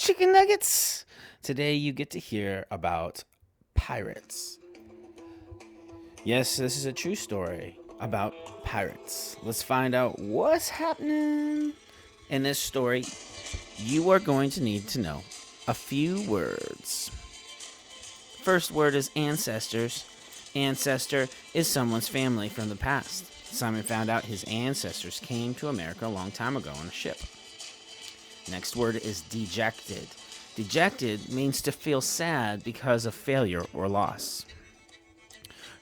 chicken nuggets. Today you get to hear about pirates. Yes, this is a true story about pirates. Let's find out what's happening in this story. You are going to need to know a few words. First word is ancestors. Ancestor is someone's family from the past. Simon found out his ancestors came to America a long time ago on a ship. Next word is dejected. Dejected means to feel sad because of failure or loss.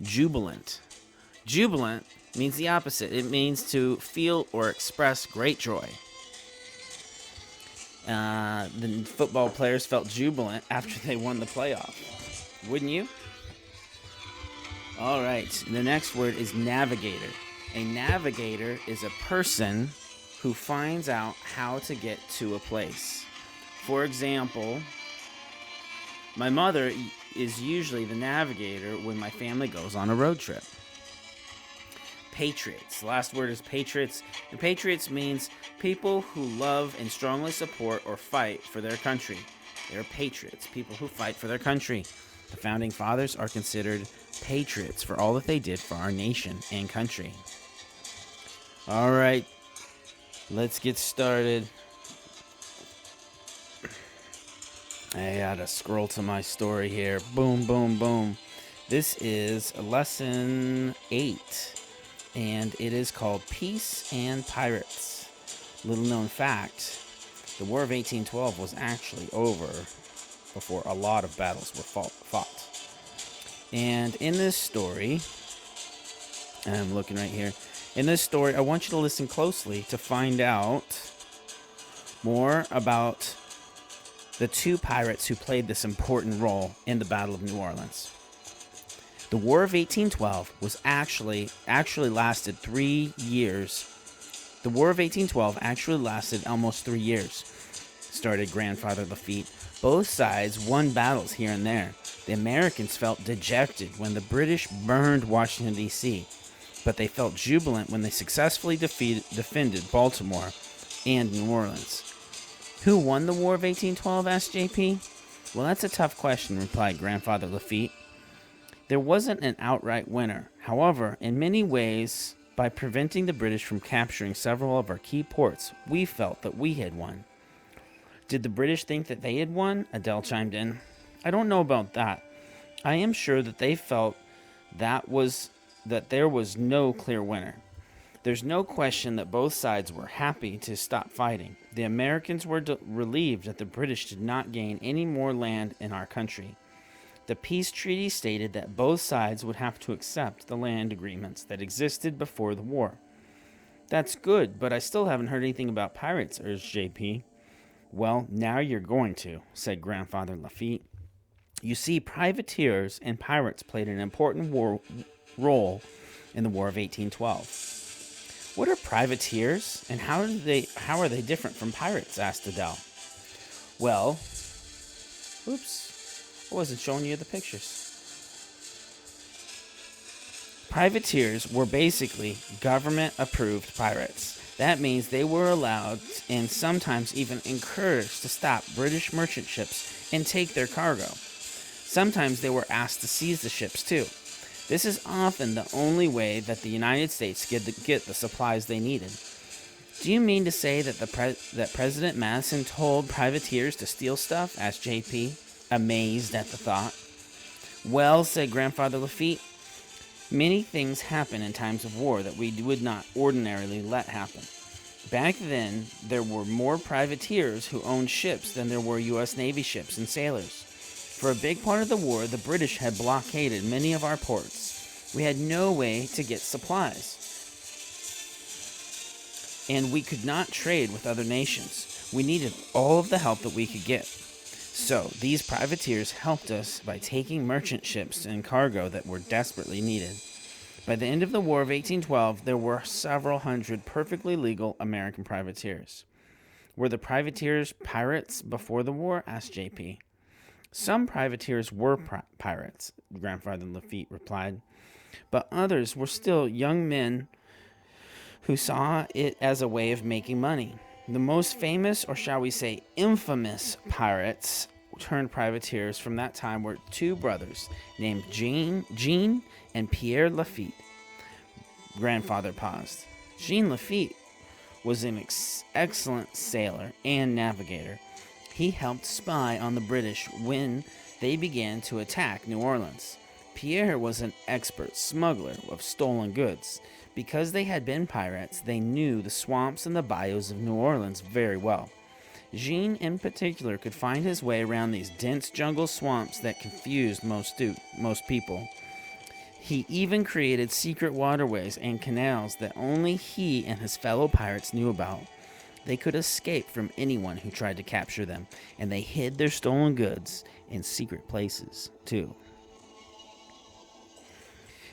Jubilant. Jubilant means the opposite. It means to feel or express great joy. The football players felt jubilant after they won the playoff. Wouldn't you? All right. The next word is navigator. A navigator is a person who finds out how to get to a place. For example, my mother is usually the navigator when my family goes on a road trip. Patriots. The last word is patriots. And patriots means people who love and strongly support or fight for their country. They're patriots, people who fight for their country. The founding fathers are considered patriots for all that they did for our nation and country. All right, let's get started. I gotta scroll to my story here. Boom, boom, boom. This is lesson 8, and it is called Peace and Pirates. Little known fact, the War of 1812 was actually over before a lot of battles were fought. And in this story, and I'm looking right here, in this story, I want you to listen closely to find out more about the two pirates who played this important role in the Battle of New Orleans. The War of 1812 was actually lasted 3 years. The War of 1812 actually lasted almost 3 years, started Grandfather Lafitte. Both sides won battles here and there. The Americans felt dejected when the British burned Washington, D.C., but they felt jubilant when they successfully defended Baltimore and New Orleans. Who won the War of 1812, asked JP. Well, that's a tough question, replied Grandfather Lafitte. There wasn't an outright winner. However, in many ways, by preventing the British from capturing several of our key ports, we felt that we had won. Did the British think that they had won? Adele chimed in. I don't know about that. I am sure that they felt that there was no clear winner. There's no question that both sides were happy to stop fighting. The Americans were relieved that the British did not gain any more land in our country. The peace treaty stated that both sides would have to accept the land agreements that existed before the war. That's good, but I still haven't heard anything about pirates, urged JP. Well, now you're going to, said Grandfather Lafitte. You see, privateers and pirates played an important role in the War of 1812. What are privateers, and how are they different from pirates? Asked Adele. Well, I wasn't showing you the pictures. Privateers were basically government-approved pirates. That means they were allowed and sometimes even encouraged to stop British merchant ships and take their cargo. Sometimes they were asked to seize the ships too. This is often the only way that the United States get the supplies they needed. Do you mean to say that that President Madison told privateers to steal stuff? Asked JP, amazed at the thought. Well, said Grandfather Lafitte, many things happen in times of war that we would not ordinarily let happen. Back then, there were more privateers who owned ships than there were U.S. Navy ships and sailors. For a big part of the war, the British had blockaded many of our ports. We had no way to get supplies, and we could not trade with other nations. We needed all of the help that we could get. So, these privateers helped us by taking merchant ships and cargo that were desperately needed. By the end of the War of 1812, there were several hundred perfectly legal American privateers. Were the privateers pirates before the war? Asked JP. Some privateers were pirates, Grandfather Lafitte replied, but others were still young men who saw it as a way of making money. The most famous, or shall we say infamous, pirates turned privateers from that time were two brothers named Jean and Pierre Lafitte. Grandfather paused. Jean Lafitte was an excellent sailor and navigator. He helped spy on the British when they began to attack New Orleans. Pierre was an expert smuggler of stolen goods. Because they had been pirates, they knew the swamps and the bayous of New Orleans very well. Jean, in particular, could find his way around these dense jungle swamps that confused most people. He even created secret waterways and canals that only he and his fellow pirates knew about. They could escape from anyone who tried to capture them, and they hid their stolen goods in secret places, too.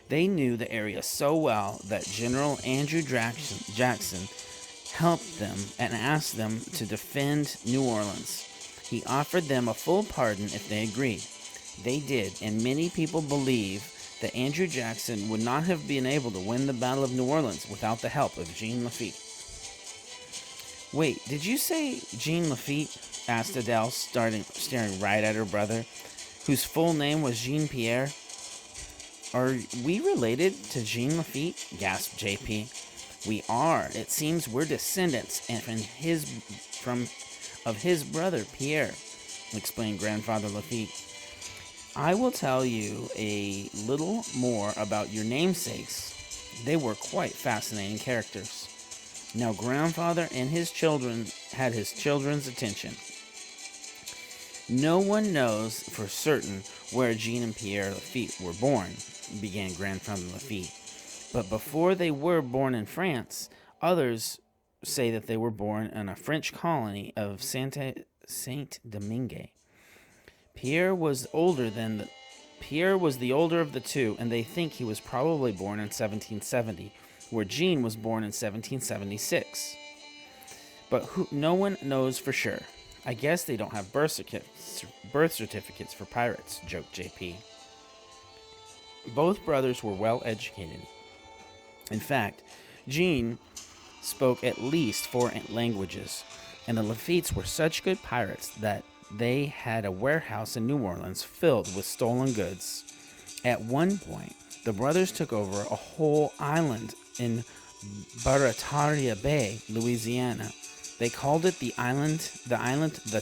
They knew the area so well that General Andrew Jackson helped them and asked them to defend New Orleans. He offered them a full pardon if they agreed. They did, and many people believe that Andrew Jackson would not have been able to win the Battle of New Orleans without the help of Jean Lafitte. Wait, did you say Jean Lafitte? Asked Adele, staring right at her brother, whose full name was Jean Pierre. Are we related to Jean Lafitte? Gasped JP. We are. It seems we're descendants of his brother Pierre, explained Grandfather Lafitte. I will tell you a little more about your namesakes. They were quite fascinating characters. Now, Grandfather and his children had his children's attention. No one knows for certain where Jean and Pierre Lafitte were born, began Grandfather Lafitte. But before they were born in France, others say that they were born in a French colony of Saint-Domingue. Pierre was the older of the two, and they think he was probably born in 1770, where Jean was born in 1776. But no one knows for sure. I guess they don't have birth certificates for pirates, joked JP. Both brothers were well educated. In fact, Jean spoke at least 4 languages, and the Lafittes were such good pirates that they had a warehouse in New Orleans filled with stolen goods. At one point, the brothers took over a whole island in Barataria Bay, Louisiana. They called it the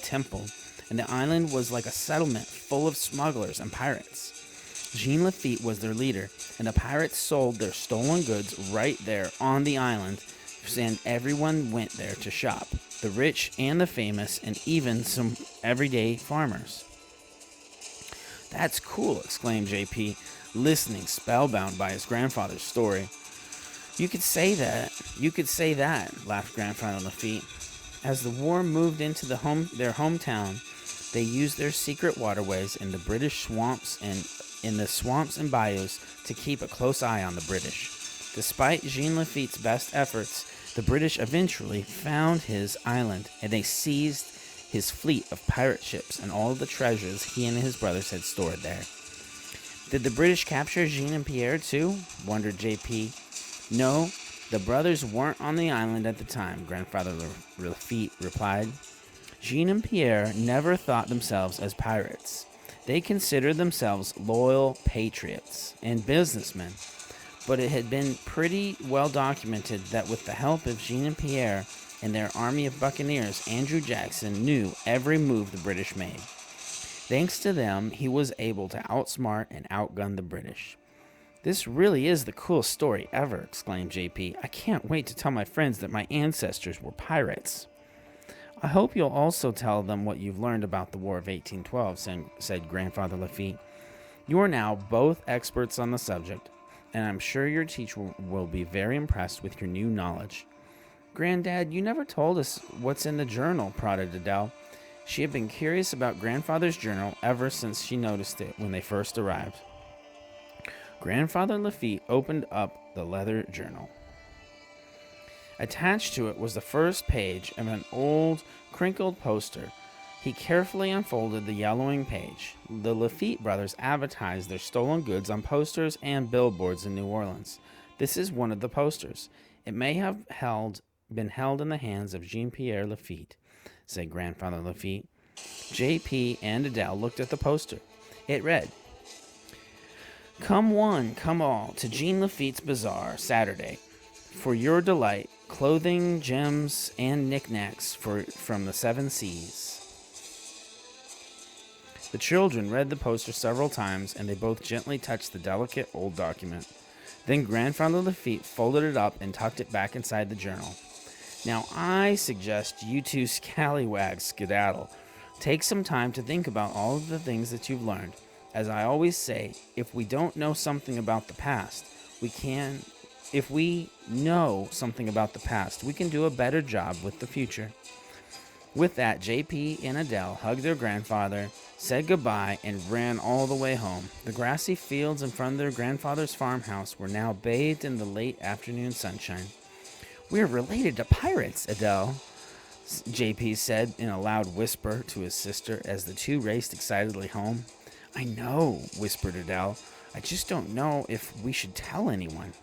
Temple, and the island was like a settlement full of smugglers and pirates. Jean Lafitte was their leader, and the pirates sold their stolen goods right there on the island, and everyone went there to shop, the rich and the famous, and even some everyday farmers. That's cool, exclaimed JP, listening spellbound by his grandfather's story. You could say that, laughed Grandfather Lafitte. As the war moved into their hometown, they used their secret waterways in the British swamps and in the swamps and bayous to keep a close eye on the British. Despite Jean Lafitte's best efforts, the British eventually found his island, and they seized his fleet of pirate ships and all of the treasures he and his brothers had stored there. Did the British capture Jean and Pierre too? Wondered JP. No, the brothers weren't on the island at the time, Grandfather Lafitte replied. Jean and Pierre never thought themselves as pirates. They considered themselves loyal patriots and businessmen, but it had been pretty well documented that with the help of Jean and Pierre and their army of buccaneers, Andrew Jackson knew every move the British made. Thanks to them, he was able to outsmart and outgun the British. This really is the coolest story ever, exclaimed JP. I can't wait to tell my friends that my ancestors were pirates. I hope you'll also tell them what you've learned about the War of 1812, said Grandfather Lafitte. You are now both experts on the subject, and I'm sure your teacher will be very impressed with your new knowledge. Granddad, you never told us what's in the journal, prodded Adele. She had been curious about Grandfather's journal ever since she noticed it when they first arrived. Grandfather Lafitte opened up the leather journal. Attached to it was the first page of an old, crinkled poster. He carefully unfolded the yellowing page. The Lafitte brothers advertised their stolen goods on posters and billboards in New Orleans. This is one of the posters. It may have held been held in the hands of Jean-Pierre Lafitte, said Grandfather Lafitte. J.P. and Adele looked at the poster. It read, "Come one, come all, to Jean Lafitte's Bazaar, Saturday. For your delight, clothing, gems, and knickknacks from the 7 seas." The children read the poster several times, and they both gently touched the delicate old document. Then Grandfather Lafitte folded it up and tucked it back inside the journal. "Now I suggest you two scallywags skedaddle. Take some time to think about all of the things that you've learned. As I always say, if we don't know something about the past, we can do a better job with the future." With that, JP and Adele hugged their grandfather, said goodbye, and ran all the way home. The grassy fields in front of their grandfather's farmhouse were now bathed in the late afternoon sunshine. "We're related to pirates," Adele, JP said in a loud whisper to his sister as the two raced excitedly home. "I know," whispered Adele. "I just don't know if we should tell anyone."